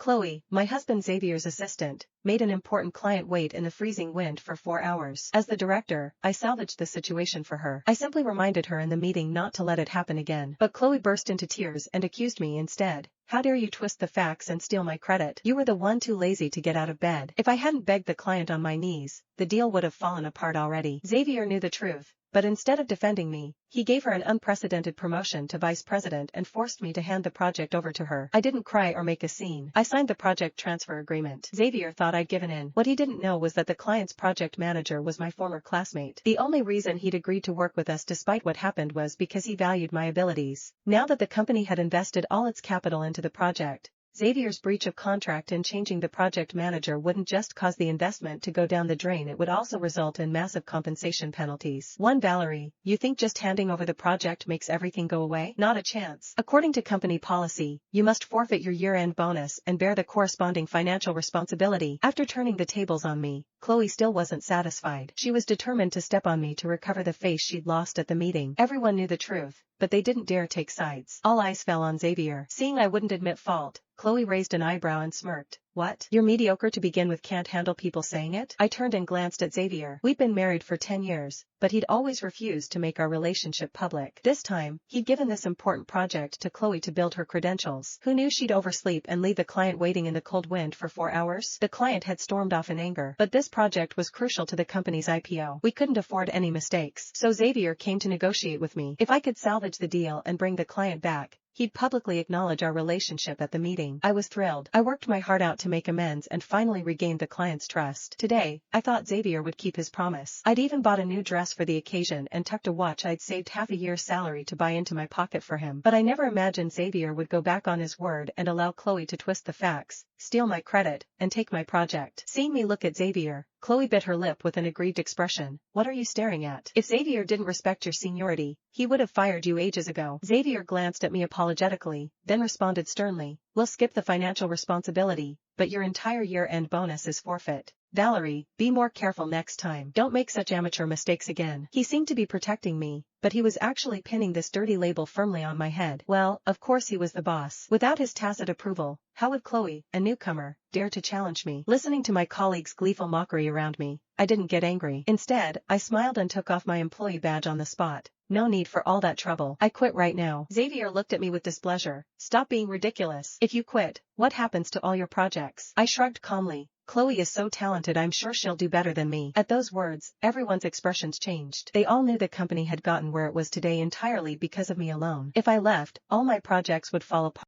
Chloe, my husband Xavier's assistant, made an important client wait in the freezing wind for 4 hours. As the director, I salvaged the situation for her. I simply reminded her in the meeting not to let it happen again. But Chloe burst into tears and accused me instead. How dare you twist the facts and steal my credit? You were the one too lazy to get out of bed. If I hadn't begged the client on my knees, the deal would have fallen apart already. Xavier knew the truth. But instead of defending me, he gave her an unprecedented promotion to vice president and forced me to hand the project over to her. I didn't cry or make a scene. I signed the project transfer agreement. Xavier thought I'd given in. What he didn't know was that the client's project manager was my former classmate. The only reason he'd agreed to work with us despite what happened was because he valued my abilities. Now that the company had invested all its capital into the project, Xavier's breach of contract in changing the project manager wouldn't just cause the investment to go down the drain, it would also result in massive compensation penalties. Valerie, you think just handing over the project makes everything go away? Not a chance. According to company policy, you must forfeit your year-end bonus and bear the corresponding financial responsibility. After turning the tables on me, Chloe still wasn't satisfied. She was determined to step on me to recover the face she'd lost at the meeting. Everyone knew the truth, but they didn't dare take sides. All eyes fell on Xavier. Seeing I wouldn't admit fault, Chloe raised an eyebrow and smirked. What? You're mediocre to begin with, can't handle people saying it? I turned and glanced at Xavier. We'd been married for 10 years, but he'd always refused to make our relationship public. This time, he'd given this important project to Chloe to build her credentials. Who knew she'd oversleep and leave the client waiting in the cold wind for 4 hours? The client had stormed off in anger, but this project was crucial to the company's IPO. We couldn't afford any mistakes. So Xavier came to negotiate with me. If I could salvage the deal and bring the client back, he'd publicly acknowledge our relationship at the meeting. I was thrilled. I worked my heart out to make amends and finally regained the client's trust. Today, I thought Xavier would keep his promise. I'd even bought a new dress for the occasion and tucked a watch I'd saved half a year's salary to buy into my pocket for him. But I never imagined Xavier would go back on his word and allow Chloe to twist the facts, steal my credit, and take my project. Seeing me look at Xavier, Chloe bit her lip with an aggrieved expression. What are you staring at? If Xavier didn't respect your seniority, he would have fired you ages ago. Xavier glanced at me apologetically, then responded sternly. We'll skip the financial responsibility, but your entire year-end bonus is forfeit. Valerie, be more careful next time. Don't make such amateur mistakes again. He seemed to be protecting me, but he was actually pinning this dirty label firmly on my head. Well, of course he was the boss. Without his tacit approval, how would Chloe, a newcomer, dare to challenge me? Listening to my colleagues' gleeful mockery around me, I didn't get angry. Instead, I smiled and took off my employee badge on the spot. No need for all that trouble. I quit right now. Xavier looked at me with displeasure. Stop being ridiculous. If you quit, what happens to all your projects? I shrugged calmly. Chloe is so talented, I'm sure she'll do better than me. At those words, everyone's expressions changed. They all knew the company had gotten where it was today entirely because of me alone. If I left, all my projects would fall apart.